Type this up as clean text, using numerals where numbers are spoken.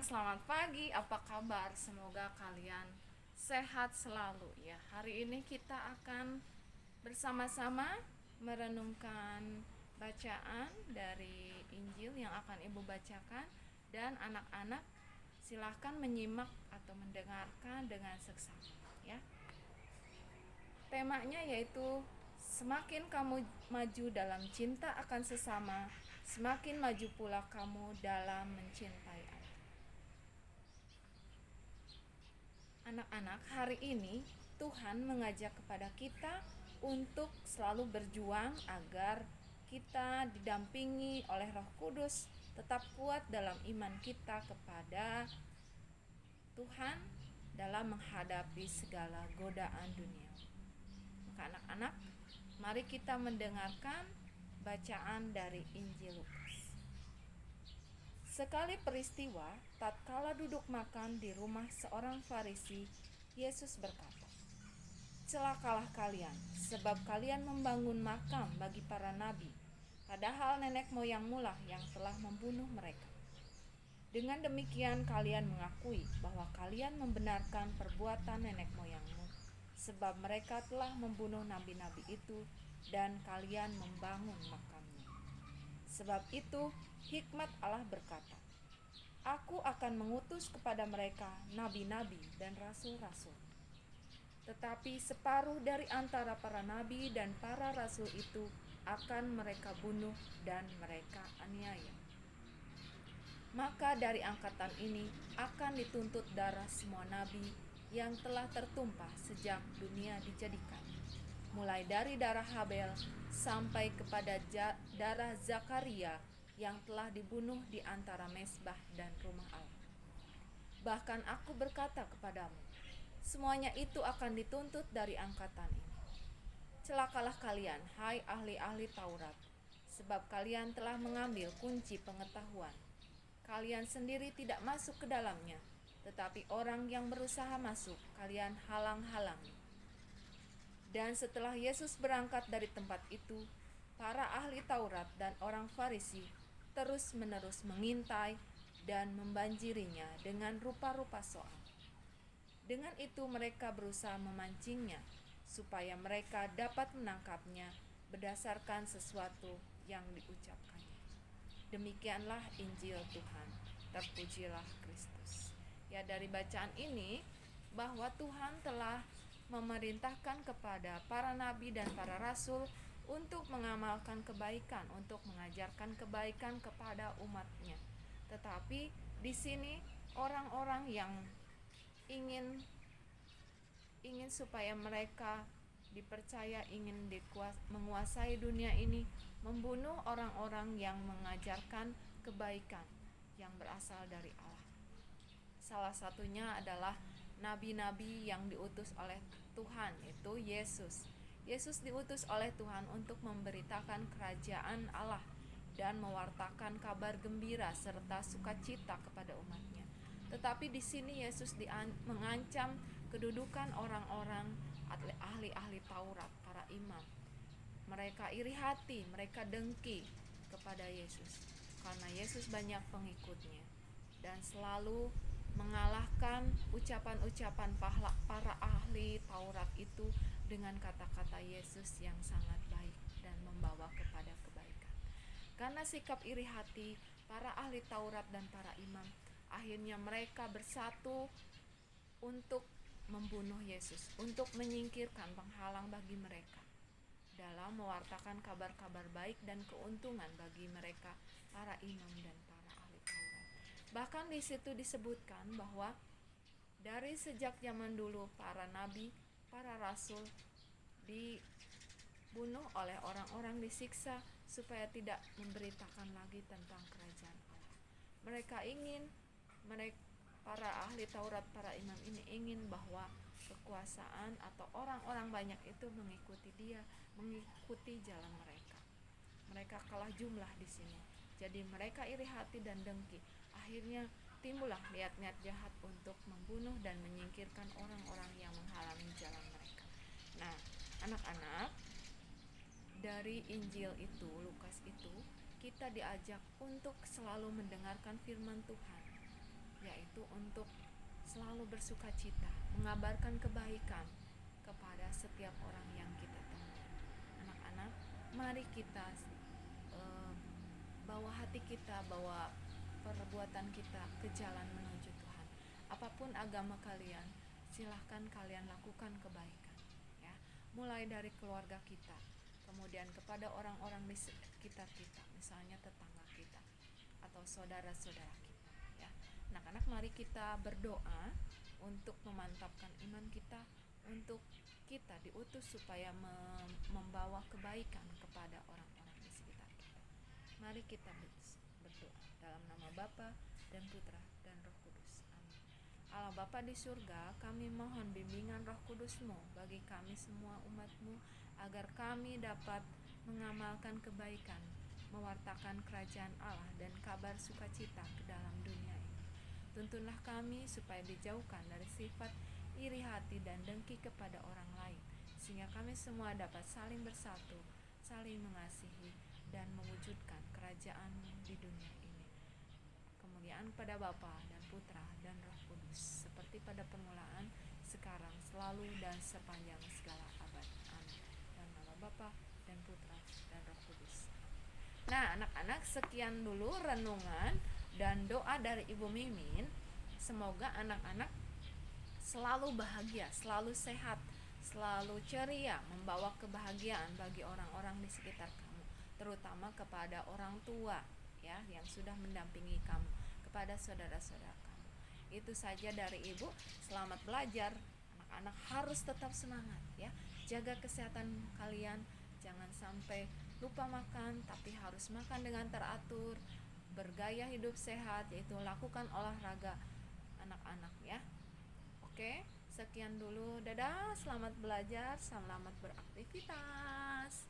Selamat pagi. Apa kabar? Semoga kalian sehat selalu ya. Hari ini kita akan bersama-sama merenungkan bacaan dari Injil yang akan Ibu bacakan, dan anak-anak silahkan menyimak atau mendengarkan dengan seksama ya. Temanya yaitu semakin kamu maju dalam cinta akan sesama, semakin maju pula kamu dalam mencintai Allah. Anak-anak, hari ini Tuhan mengajak kepada kita untuk selalu berjuang agar kita didampingi oleh Roh Kudus, tetap kuat dalam iman kita kepada Tuhan dalam menghadapi segala godaan dunia. Maka anak-anak, mari kita mendengarkan bacaan dari Injil Lukas. Sekali peristiwa, tatkala duduk makan di rumah seorang Farisi, Yesus berkata, "Celakalah kalian, sebab kalian membangun makam bagi para nabi, padahal nenek moyangmu lah yang telah membunuh mereka. Dengan demikian kalian mengakui bahwa kalian membenarkan perbuatan nenek moyangmu, sebab mereka telah membunuh nabi-nabi itu, dan kalian membangun makamnya. Sebab itu hikmat Allah berkata, Aku akan mengutus kepada mereka nabi-nabi dan rasul-rasul. Tetapi separuh dari antara para nabi dan para rasul itu akan mereka bunuh dan mereka aniaya. Maka dari angkatan ini akan dituntut darah semua nabi yang telah tertumpah sejak dunia dijadikan, mulai dari darah Habel sampai kepada darah Zakaria yang telah dibunuh di antara mezbah dan rumah Allah. Bahkan aku berkata kepadamu, semuanya itu akan dituntut dari angkatan ini. Celakalah kalian, hai ahli-ahli Taurat, sebab kalian telah mengambil kunci pengetahuan. Kalian sendiri tidak masuk ke dalamnya, tetapi orang yang berusaha masuk, kalian halang-halangi." Dan setelah Yesus berangkat dari tempat itu, para ahli Taurat dan orang Farisi terus-menerus mengintai dan membanjirinya dengan rupa-rupa soal. Dengan itu mereka berusaha memancingnya, supaya mereka dapat menangkapnya berdasarkan sesuatu yang diucapkannya. Demikianlah Injil Tuhan. Terpujilah Kristus. Ya, dari bacaan ini bahwa Tuhan telah memerintahkan kepada para nabi dan para rasul untuk mengamalkan kebaikan, untuk mengajarkan kebaikan kepada umatnya. Tetapi di sini orang-orang yang ingin supaya mereka dipercaya, ingin menguasai dunia ini, membunuh orang-orang yang mengajarkan kebaikan yang berasal dari Allah. Salah satunya adalah nabi-nabi yang diutus oleh Tuhan, yaitu Yesus. Yesus diutus oleh Tuhan untuk memberitakan kerajaan Allah dan mewartakan kabar gembira serta sukacita kepada umatnya. Tetapi di sini Yesus mengancam kedudukan orang-orang ahli-ahli Taurat, para imam. Mereka iri hati, mereka dengki kepada Yesus karena Yesus banyak pengikutnya dan selalu mengalahkan ucapan-ucapan para ahli Taurat itu dengan kata-kata Yesus yang sangat baik dan membawa kepada kebaikan. Karena sikap iri hati para ahli Taurat dan para imam, akhirnya mereka bersatu untuk membunuh Yesus, untuk menyingkirkan penghalang bagi mereka dalam mewartakan kabar-kabar baik dan keuntungan bagi mereka, para imam dan para ahli Taurat. Bahkan di situ disebutkan bahwa dari sejak zaman dulu para nabi, para rasul dibunuh oleh orang-orang, disiksa supaya tidak memberitakan lagi tentang kerajaan Allah. Para ahli Taurat, para imam ini ingin bahwa kekuasaan atau orang-orang banyak itu mengikuti dia, mengikuti jalan mereka. Mereka kalah jumlah di sini. Jadi mereka iri hati dan dengki. Akhirnya timbullah niat-niat jahat untuk membunuh dan menyingkirkan orang-orang yang menghalangi jalan mereka. Nah, anak-anak, dari Injil itu, Lukas itu, kita diajak untuk selalu mendengarkan firman Tuhan. yaitu untuk selalu bersuka cita, mengabarkan kebaikan kepada setiap orang yang kita temui. Anak-anak, mari kita bawa hati kita, bawa perbuatan kita ke jalan menuju Tuhan. Apapun agama kalian, silahkan kalian lakukan kebaikan, ya. Mulai dari keluarga kita, kemudian kepada orang-orang di sekitar kita, misalnya tetangga kita atau saudara-saudara kita, ya. Anak-anak, mari kita berdoa untuk memantapkan iman kita, untuk kita diutus supaya membawa kebaikan kepada orang-orang di sekitar kita. Mari kita berdoa dalam nama Bapa dan Putra dan Roh Kudus. Amin. Allah Bapa di surga, kami mohon bimbingan Roh Kudus-Mu bagi kami semua umat-Mu, agar kami dapat mengamalkan kebaikan, mewartakan kerajaan Allah dan kabar sukacita ke dalam dunia ini. Tuntunlah kami supaya dijauhkan dari sifat iri hati dan dengki kepada orang lain, sehingga kami semua dapat saling bersatu, saling mengasihi, dan mewujudkan kerajaan-Mu di dunia ini. Kemuliaan pada Bapa dan Putra dan Roh Kudus, seperti pada permulaan, sekarang, selalu, dan sepanjang segala abad. Amin. Dalam nama Bapa dan Putra dan Roh Kudus. Nah, anak-anak, sekian dulu renungan dan doa dari Ibu Mimin. Semoga anak-anak selalu bahagia, selalu sehat, selalu ceria, membawa kebahagiaan bagi orang-orang di sekitar kamu, terutama kepada orang tua, ya, yang sudah mendampingi kamu, kepada saudara-saudara kamu. Itu saja dari Ibu. Selamat belajar. Anak-anak harus tetap semangat, ya. Jaga kesehatan kalian, jangan sampai lupa makan, tapi harus makan dengan teratur, bergaya hidup sehat, yaitu lakukan olahraga, anak-anak, ya. Oke, sekian dulu. Dadah, selamat belajar, selamat beraktivitas.